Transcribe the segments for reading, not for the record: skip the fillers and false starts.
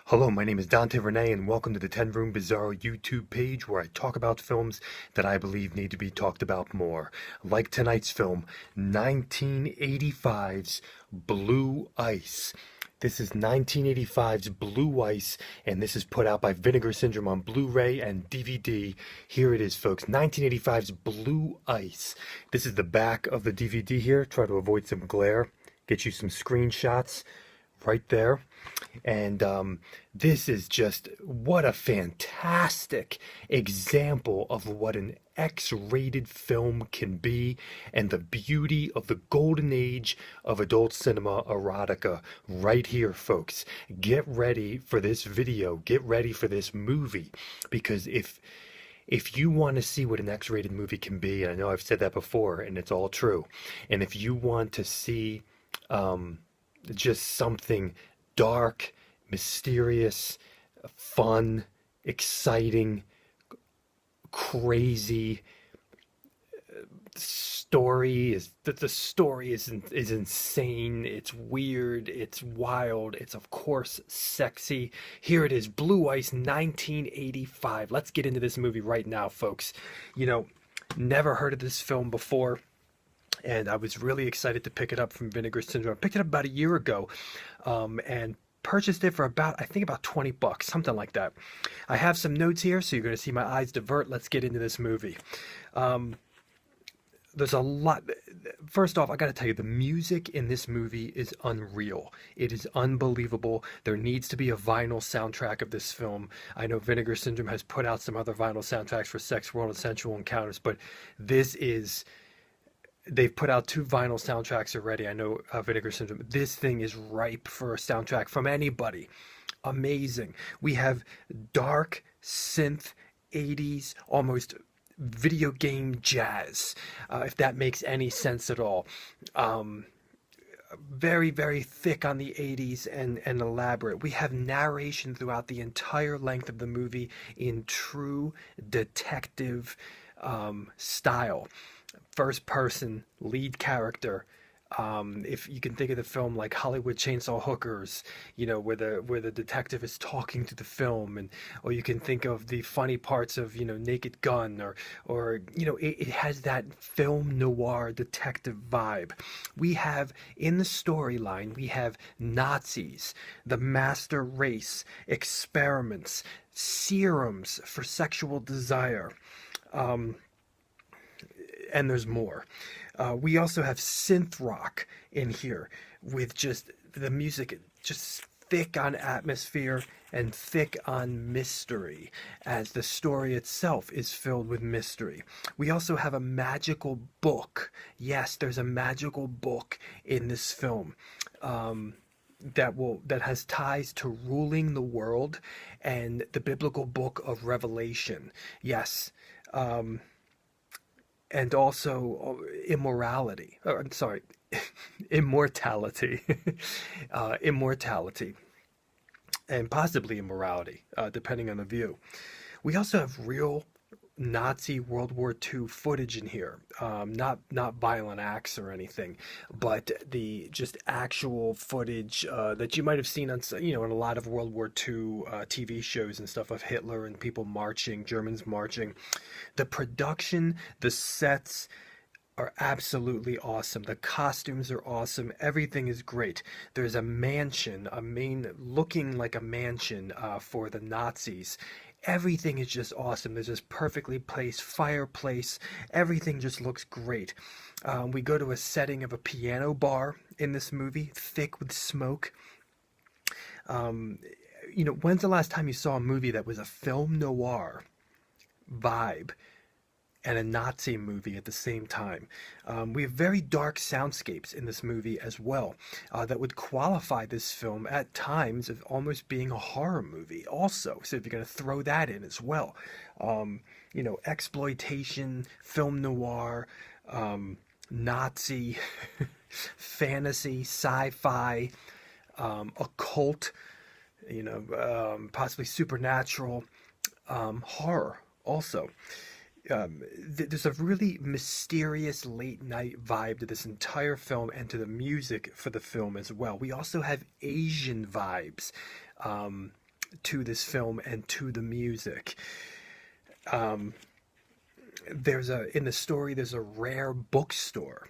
Hello, my name is Dante Renee, and welcome to the 10 Room Bizarro YouTube page where I talk about films that I believe need to be talked about more. Like tonight's film, 1985's Blue Ice. This is 1985's Blue Ice, and this is put out by Vinegar Syndrome on Blu-ray and DVD. Here it is, folks, 1985's Blue Ice. This is the back of the DVD here. Try to avoid some glare. Get you some screenshots right there. And this is just, what a fantastic example of what an X-rated film can be, and the beauty of the golden age of adult cinema erotica right here, folks. Get ready for this video, get ready for this movie, because if you want to see what an X-rated movie can be, and I know I've said that before and it's all true, and if you want to see just something dark, mysterious, fun, exciting, crazy story, the story is insane, it's weird, it's wild, it's of course sexy. Here it is, Blue Ice, 1985. Let's get into this movie right now, folks. Never heard of this film before, and I was really excited to pick it up from Vinegar Syndrome. I picked it up about a year ago, and purchased it for about 20 bucks, something like that. I have some notes here, so you're going to see my eyes divert. Let's get into this movie. There's a lot. First off, I got to tell you, the music in this movie is unreal. It is unbelievable. There needs to be a vinyl soundtrack of this film. I know Vinegar Syndrome has put out some other vinyl soundtracks for Sex, World, and Sensual Encounters, but this is... They've put out 2 vinyl soundtracks already. I know Vinegar Syndrome. This thing is ripe for a soundtrack from anybody. Amazing. We have dark synth 80s, almost video game jazz, if that makes any sense at all. Very, very thick on the 80s and elaborate. We have narration throughout the entire length of the movie in true detective style. First person lead character. If you can think of the film like Hollywood Chainsaw Hookers, where the detective is talking to the film, or you can think of the funny parts of Naked Gun, or it has that film noir detective vibe. We have in the storyline, we have Nazis, the master race, experiments, serums for sexual desire. And there's more. We also have synth rock in here, with just the music just thick on atmosphere and thick on mystery, as the story itself is filled with mystery. We also have a magical book. Yes, there's a magical book in this film that has ties to ruling the world and the biblical book of Revelation. Yes. And also immorality. I'm sorry, immortality. Immortality. And possibly immorality, depending on the view. We also have real Nazi World War II footage in here. Not violent acts or anything, but the just actual footage that you might have seen on in a lot of World War II TV shows and stuff, of Hitler and people marching, Germans marching. The production, the sets are absolutely awesome. The costumes are awesome. Everything is great. There's a mansion, looking like a mansion for the Nazis. Everything is just awesome. There's this perfectly placed fireplace. Everything just looks great. We go to a setting of a piano bar in this movie, thick with smoke. When's the last time you saw a movie that was a film noir vibe and a Nazi movie at the same time? We have very dark soundscapes in this movie as well, that would qualify this film at times of almost being a horror movie also. So if you're going to throw that in as well, exploitation, film noir, Nazi, fantasy, sci-fi, occult, possibly supernatural, horror also. There's a really mysterious late night vibe to this entire film, and to the music for the film as well. We also have Asian vibes. to this film and to the music. Um, in the story, there's a rare bookstore.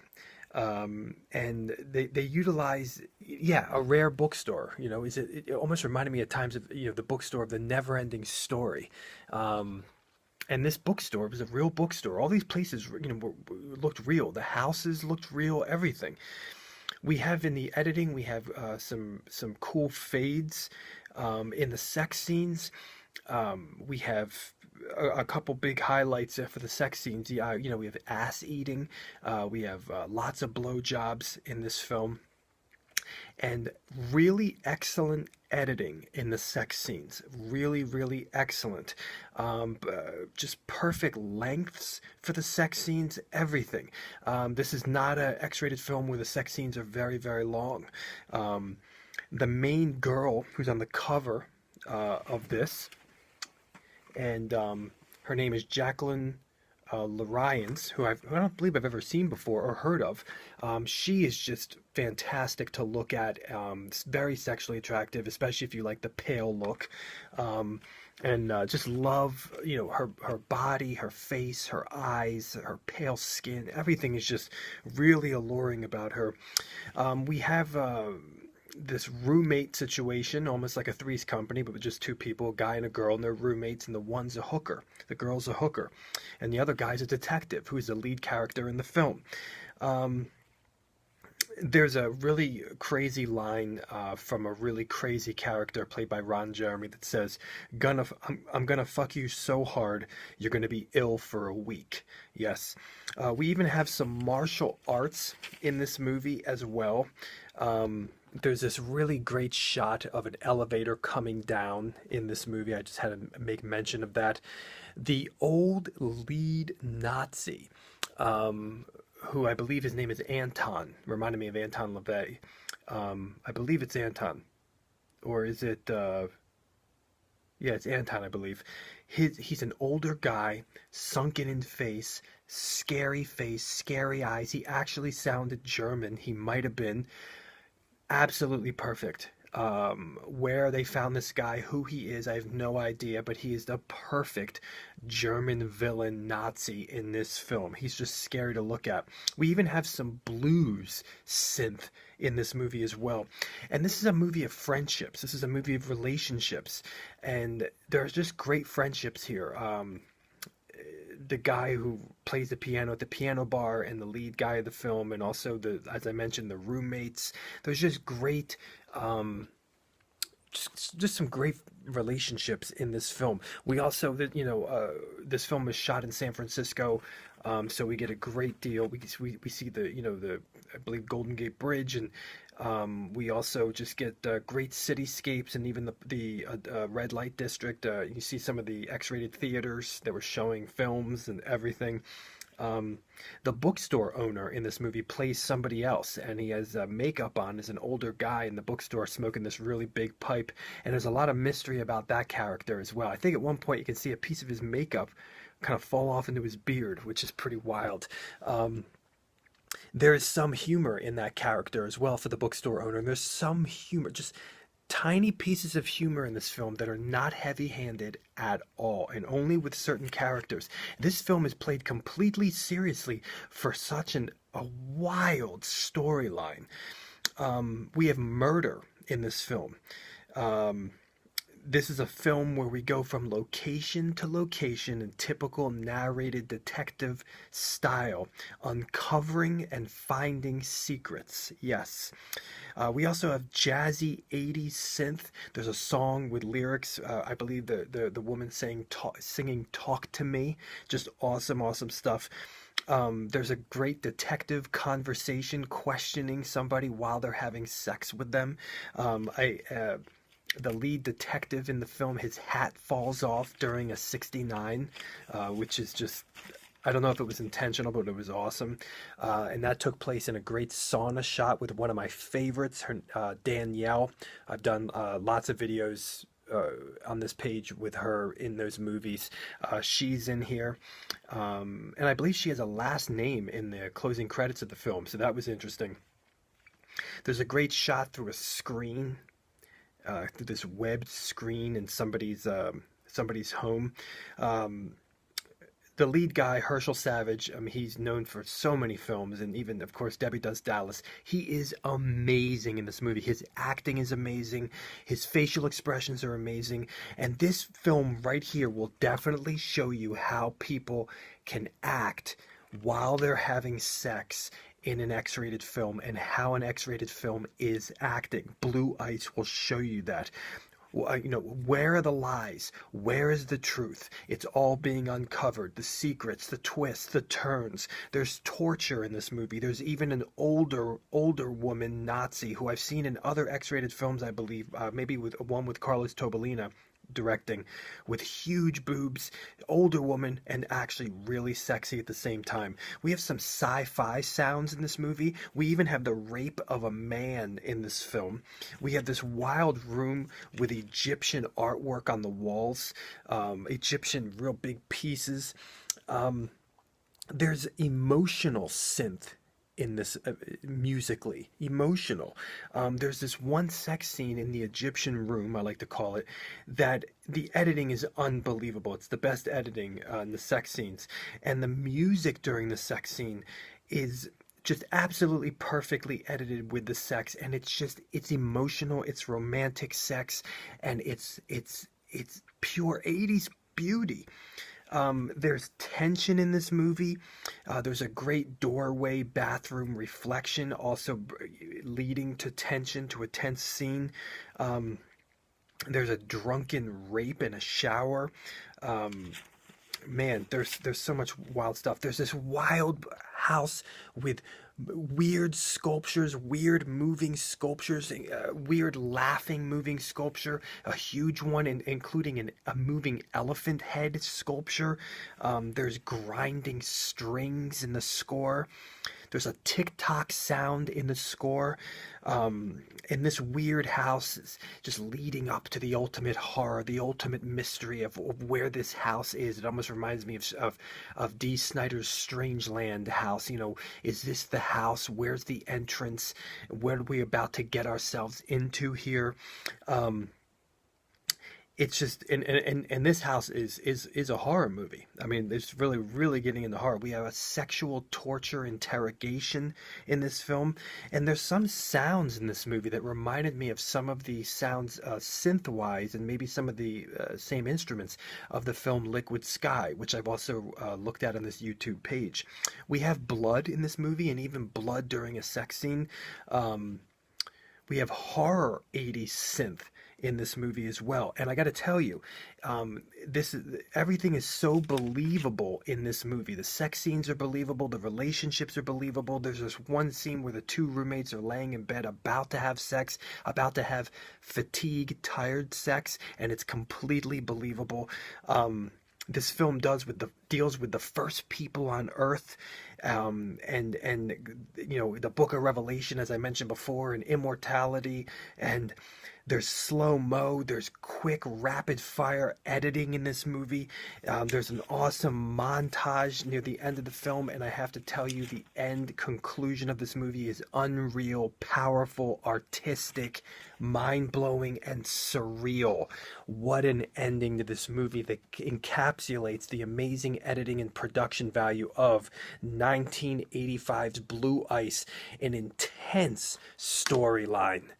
And they utilize, yeah, a rare bookstore. It almost reminded me at times of, the bookstore of the Never-Ending Story. And this bookstore was a real bookstore. All these places, looked real. The houses looked real. Everything. We have in the editing, we have some cool fades in the sex scenes. We have a couple big highlights for the sex scenes. Yeah, we have ass eating. We have lots of blowjobs in this film, and really excellent editing in the sex scenes. Really, really excellent. Just perfect lengths for the sex scenes. Everything. This is not an X-rated film where the sex scenes are very, very long. The main girl who's on the cover of this, and her name is Jacqueline Lyons, who I don't believe I've ever seen before or heard of. She is just fantastic to look at. Very sexually attractive, especially if you like the pale look. And just love, her body, her face, her eyes, her pale skin. Everything is just really alluring about her. We have this roommate situation, almost like a Three's Company, but with just two people, a guy and a girl, and they're roommates, and the one's a hooker, the girl's a hooker, and the other guy's a detective, who's the lead character in the film. There's a really crazy line from a really crazy character played by Ron Jeremy that says, I'm gonna fuck you so hard, you're gonna be ill for a week. Yes. We even have some martial arts in this movie as well. There's this really great shot of an elevator coming down in this movie. I just had to make mention of that. The old lead Nazi, who I believe his name is Anton, reminded me of Anton LaVey. I believe it's Anton. Or is it... yeah, it's Anton, I believe. He's an older guy, sunken in face, scary eyes. He actually sounded German. He might have been. Absolutely perfect. Where they found this guy, who he is, I have no idea, but he is the perfect German villain Nazi in this film. He's just scary to look at. We even have some blues synth in this movie as well. And this is a movie of friendships. This is a movie of relationships. And there's just great friendships here. The guy who plays the piano at the piano bar and the lead guy of the film, and also as I mentioned, the roommates. There's just great, just some great relationships in this film. We also, this film was shot in San Francisco, so we get a great deal. We see the I believe Golden Gate Bridge, and we also just get great cityscapes, and even the red light district. You see some of the X-rated theaters that were showing films and everything. The bookstore owner in this movie plays somebody else, and he has makeup on as an older guy in the bookstore smoking this really big pipe, and there's a lot of mystery about that character as well. I think at one point you can see a piece of his makeup kind of fall off into his beard, which is pretty wild. There is some humor in that character as well for the bookstore owner, and there's some humor, just tiny pieces of humor in this film that are not heavy-handed at all, and only with certain characters. This film is played completely seriously for such a wild storyline. We have murder in this film. This is a film where we go from location to location in typical narrated detective style, uncovering and finding secrets. Yes. We also have jazzy 80s synth. There's a song with lyrics, I believe the woman singing Talk to Me. Just awesome stuff. There's a great detective conversation questioning somebody while they're having sex with them. The lead detective in the film, his hat falls off during a 69, which is just, I don't know if it was intentional, but it was awesome. And that took place in a great sauna shot with one of my favorites, Danielle. I've done lots of videos on this page with her in those movies. She's in here. And I believe she has a last name in the closing credits of the film, so that was interesting. There's a great shot through a screen through this webbed screen in somebody's home. Um, the lead guy, Herschel Savage, he's known for so many films, and even, of course, Debbie Does Dallas. He is amazing in this movie. His acting is amazing. His facial expressions are amazing. And this film right here will definitely show you how people can act while they're having sex in an X-rated film, and how an X-rated film is acting. Blue Ice will show you that. Where are the lies? Where is the truth? It's all being uncovered. The secrets, the twists, the turns. There's torture in this movie. There's even an older woman Nazi who I've seen in other X-rated films, I believe, maybe with one with Carlos Tobalina directing, with huge boobs, older woman, and actually really sexy at the same time. We have some sci-fi sounds in this movie. We even have the rape of a man in this film. We have this wild room with Egyptian artwork on the walls, Egyptian real big pieces. There's emotional synth in this, musically emotional. There's this one sex scene in the Egyptian room, I like to call it, that the editing is unbelievable. It's the best editing in the sex scenes, and the music during the sex scene is just absolutely perfectly edited with the sex, and it's emotional, it's romantic sex, and it's pure 80s beauty. There's tension in this movie. There's a great doorway bathroom reflection, also leading to tension, to a tense scene. There's a drunken rape in a shower. Man, there's so much wild stuff. There's this wild house with weird sculptures, weird moving sculptures, weird laughing moving sculpture, a huge one, including a moving elephant head sculpture. There's grinding strings in the score. There's a tick-tock sound in the score. And this weird house is just leading up to the ultimate horror, the ultimate mystery of where this house is. It almost reminds me of Dee Snider's Strangeland house. Is this the house? Where's the entrance? What are we about to get ourselves into here? It's just, and this house is a horror movie. I mean, it's really getting into horror. We have a sexual torture interrogation in this film, and there's some sounds in this movie that reminded me of some of the sounds, synth-wise, and maybe some of the same instruments of the film Liquid Sky, which I've also looked at on this YouTube page. We have blood in this movie, and even blood during a sex scene. We have horror 80s synth in this movie as well, and I got to tell you, everything is so believable in this movie. The sex scenes are believable, the relationships are believable. There's this one scene where the two roommates are laying in bed about to have sex, about to have fatigue, tired sex, and it's completely believable. This film deals with the first people on Earth, and the Book of Revelation, as I mentioned before, and immortality, and there's slow-mo, there's quick, rapid-fire editing in this movie. There's an awesome montage near the end of the film, and I have to tell you, the end conclusion of this movie is unreal, powerful, artistic, mind-blowing, and surreal. What an ending to this movie that encapsulates the amazing editing and production value of 1985's Blue Ice, an intense storyline.